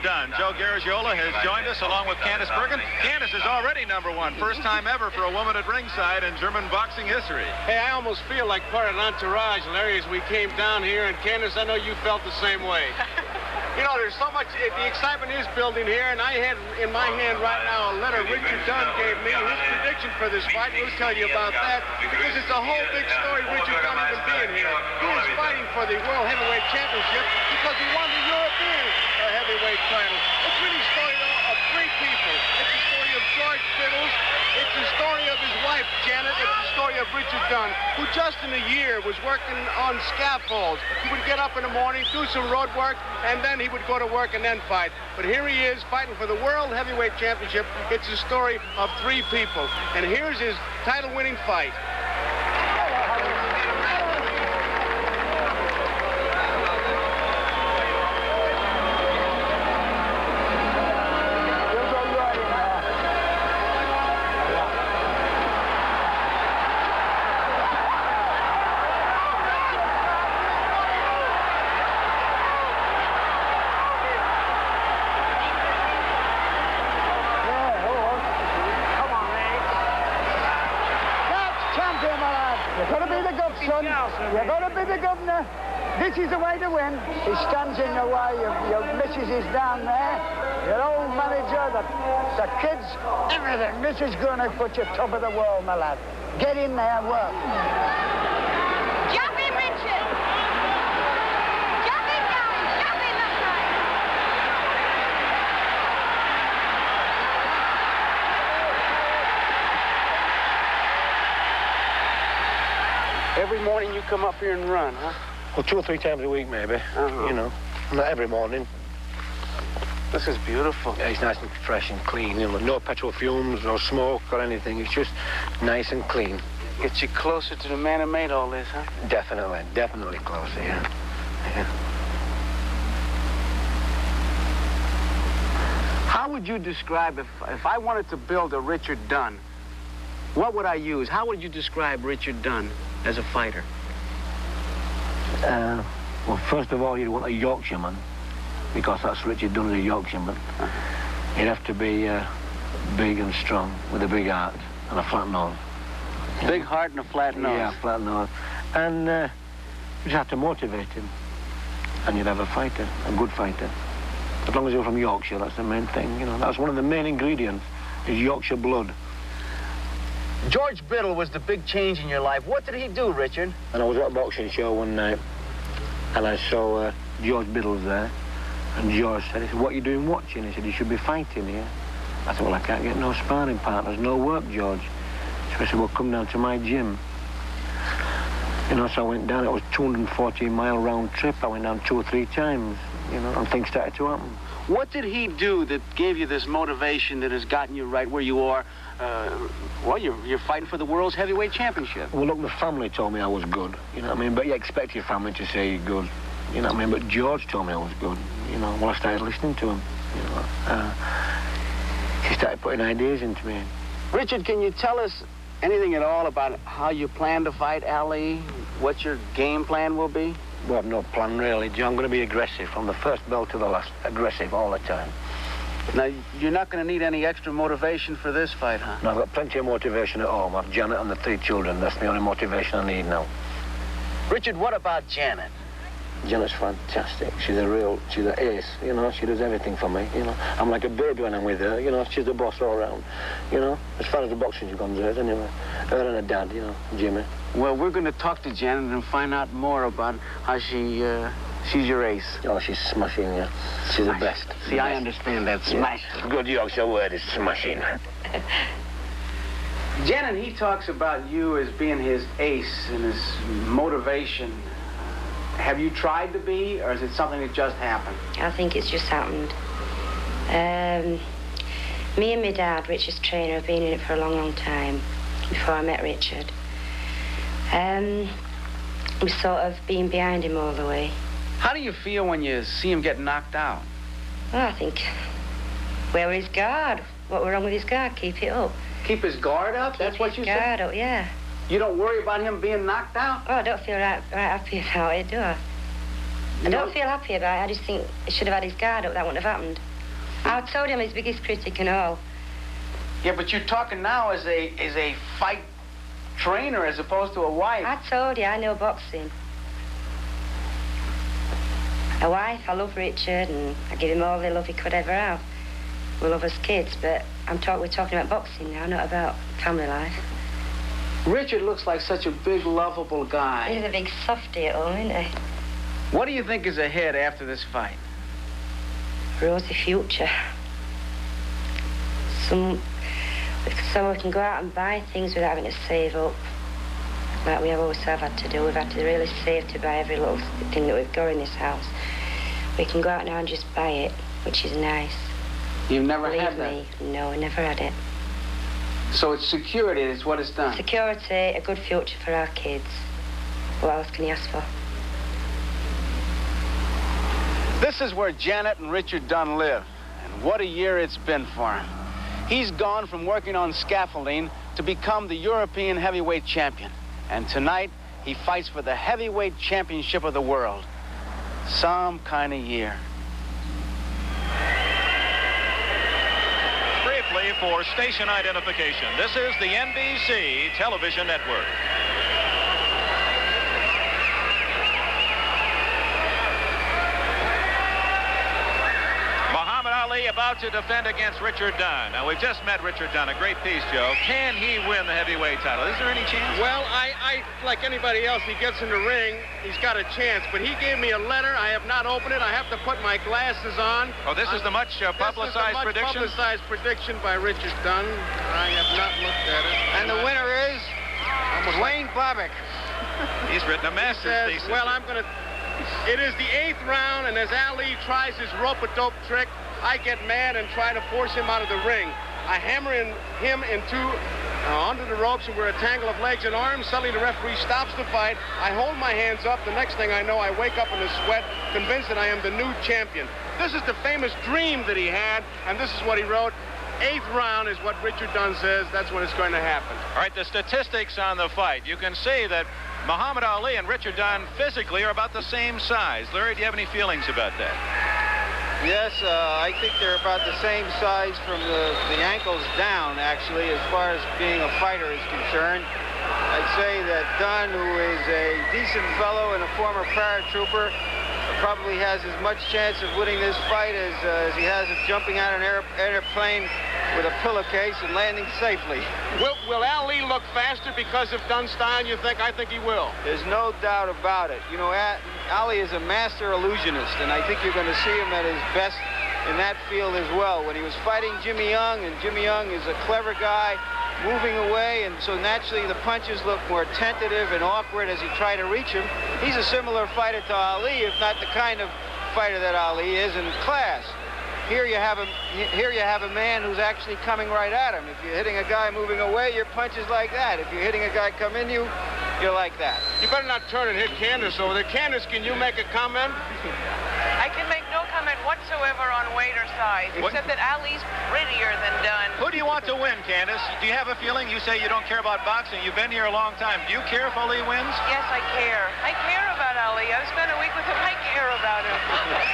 Dunn. Joe Garagiola has joined us along with Candice Bergen. Candice is already #1. First time ever for a woman at ringside in German boxing history. Hey, I almost feel like part of an entourage, Larry, as we came down here. And Candice, I know you felt the same way. You know, there's so much, the excitement is building here, and I had in my hand right now a letter Richard Dunn gave me, his prediction for this fight. We'll tell you about that, because it's a whole big story, Richard Dunn even being here. He is fighting for the World Heavyweight Championship because he won the European heavyweight title. It's really a story of three people. It's the story of George Biddles. It's the story of his wife, Janet. It's the story of Richard Dunn, who just in a year was working on scaffolds. He would get up in the morning, do some road work, and then he would go to work and then fight. But here he is fighting for the World Heavyweight Championship. It's a story of three people. And here's his title-winning fight. You've got to be the governor. This is the way to win. He stands in your way. Your missus is down there. Your old manager, the kids, everything. This is going to put you top of the world, my lad. Get in there, work. Jump in, Richard. Jump in, guys. Jump in, that's right. Every morning you come up here and run, huh? Well, 2 or 3 times a week, maybe. You know, not every morning. This is beautiful. Yeah, it's nice and fresh and clean. You know, no petrol fumes, no smoke or anything. It's just nice and clean. Gets you closer to the man who made all this, huh? Definitely closer, yeah. How would you describe, if I wanted to build a Richard Dunn, what would I use? How would you describe Richard Dunn as a fighter? Well, first of all, you'd want a Yorkshireman, because that's Richard Dunn, is a Yorkshireman. He'd have to be big and strong, with a big heart and a flat nose. Big heart and a flat nose. Yeah, flat nose. And you just have to motivate him. And you'd have a fighter, a good fighter. As long as you're from Yorkshire, that's the main thing, you know. That's one of the main ingredients, is Yorkshire blood. George Biddle was the big change in your life. What did he do, Richard? And I was at a boxing show one night, and I saw George Biddles there. And George said, he said, what are you doing watching? He said, you should be fighting here. I thought, well, I can't get no sparring partners, no work, George. So I said, well, come down to my gym. You know, so I went down. It was a 214-mile round trip. I went down 2 or 3 times, you know, and things started to happen. What did he do that gave you this motivation that has gotten you right where you are? Well, you're fighting for the World's Heavyweight Championship. Well, look, the family told me I was good, you know what I mean? But you expect your family to say you're good, you know what I mean? But George told me I was good, you know, well, I started listening to him, you know. He started putting ideas into me. Richard, can you tell us anything at all about how you plan to fight Ali? What your game plan will be? Well, I've no plan, really, John. I'm going to be aggressive from the first bell to the last. Aggressive all the time. Now, you're not going to need any extra motivation for this fight, huh? No, I've got plenty of motivation at home. I've Janet and the 3 children. That's the only motivation I need now. Richard, what about Janet? Janet's fantastic. She's an ace, you know. She does everything for me, you know. I'm like a baby when I'm with her, you know. She's the boss all around, you know. As far as the boxing's concerned, anyway. Her and her dad, you know, Jimmy. Well, we're going to talk to Janet and find out more about how she's your ace. Oh, she's smashing, yeah. She's the best. See, I understand that. Smash. Yeah. Good Yorkshire word is smashing. Janet, he talks about you as being his ace and his motivation. Have you tried to be, or is it something that just happened? I think it's just happened. Me and my dad, Richard's trainer, have been in it for a long, long time, before I met Richard. We sort of been behind him all the way. How do you feel when you see him get knocked out? Well, I think, where was his guard? What was wrong with his guard? Keep it up. Keep his guard up? That's what you said? Keep his guard up, yeah. You don't worry about him being knocked out? Oh, I don't feel right happy about it, do I? I don't feel happy about it. I just think he should have had his guard up. That wouldn't have happened. I told him his biggest critic and all. Yeah, but you're talking now as a fight trainer as opposed to a wife. I told you I know boxing. A wife, I love Richard, and I give him all the love he could ever have. We love us kids, but we're talking about boxing now, not about family life. Richard looks like such a big, lovable guy. He's a big softy at home, isn't he? What do you think is ahead after this fight? Rosy future. So we can go out and buy things without having to save up. Like we have always have had to do. We've had to really save to buy every little thing that we've got in this house. We can go out now and just buy it, which is nice. You've never had Believe that? me, no, I never had it. So it's security is what it's done? Security, a good future for our kids. What else can you ask for? This is where Janet and Richard Dunn live, and what a year it's been for him. He's gone from working on scaffolding to become the European heavyweight champion. And tonight, he fights for the heavyweight championship of the world. Some kind of year. Briefly, for station identification, this is the NBC television network. About to defend against Richard Dunn. Now, we've just met Richard Dunn. A great piece, Joe. Can he win the heavyweight title? Is there any chance? Well, I like anybody else, he gets in the ring, he's got a chance. But he gave me a letter. I have not opened it. I have to put my glasses on. Oh, this is the much publicized prediction? This is the much publicized prediction by Richard Dunn. I have not looked at it. And the winner is Wayne Bobbick. He's written a master's thesis. Well, it is the 8th round, and as Ali tries his rope-a-dope trick, I get mad and try to force him out of the ring. I hammer him under the ropes, and we're a tangle of legs and arms. Suddenly the referee stops the fight. I hold my hands up. The next thing I know, I wake up in a sweat, convinced that I am the new champion. This is the famous dream that he had, and this is what he wrote. 8th round is what Richard Dunn says. That's when it's going to happen. All right, the statistics on the fight. You can see that Muhammad Ali and Richard Dunn physically are about the same size. Larry, do you have any feelings about that? Yes, I think they're about the same size from the ankles down, actually, as far as being a fighter is concerned. I'd say that Dunn, who is a decent fellow and a former paratrooper, probably has as much chance of winning this fight as he has of jumping out of an airplane with a pillowcase and landing safely. Will Ali look faster because of Dunn's style, you think? I think he will. There's no doubt about it. You know, Ali is a master illusionist, and I think you're going to see him at his best in that field as well. When he was fighting Jimmy Young, and Jimmy Young is a clever guy, moving away, and so naturally the punches look more tentative and awkward as he tried to reach him. He's a similar fighter to Ali, if not the kind of fighter that Ali is in class. Here you have a man who's actually coming right at him. If you're hitting a guy moving away, your punch is like that. If you're hitting a guy come in you, you're like that. You better not turn and hit Candace over there. Candace, can you make a comment? I can make no comment whatsoever on weight or size, except that Ali's prettier than Dunn. Who do you want to win, Candace? Do you have a feeling? You say you don't care about boxing. You've been here a long time. Do you care if Ali wins? Yes, I care. I care about Ali. I've spent a week with him. I care about him.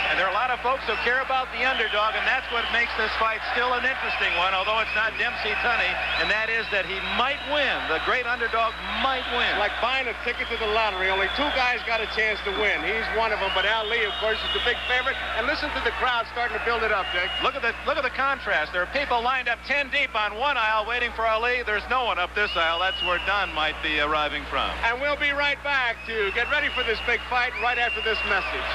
And there are a lot of folks who care about the underdog, and that's what makes this fight still an interesting one, although it's not Dempsey Tunney, and that is that he might win. The great underdog might win. Like buying a ticket to the lottery. Only 2 guys got a chance to win. He's one of them, but Ali, of course, is the big favorite. And listen to the crowd starting to build it up, Dick. Look at the contrast. There are people lined up 10 deep on one aisle waiting for Ali. There's no one up this aisle. That's where Dunn might be arriving from. And we'll be right back to get ready for this big fight right after this message.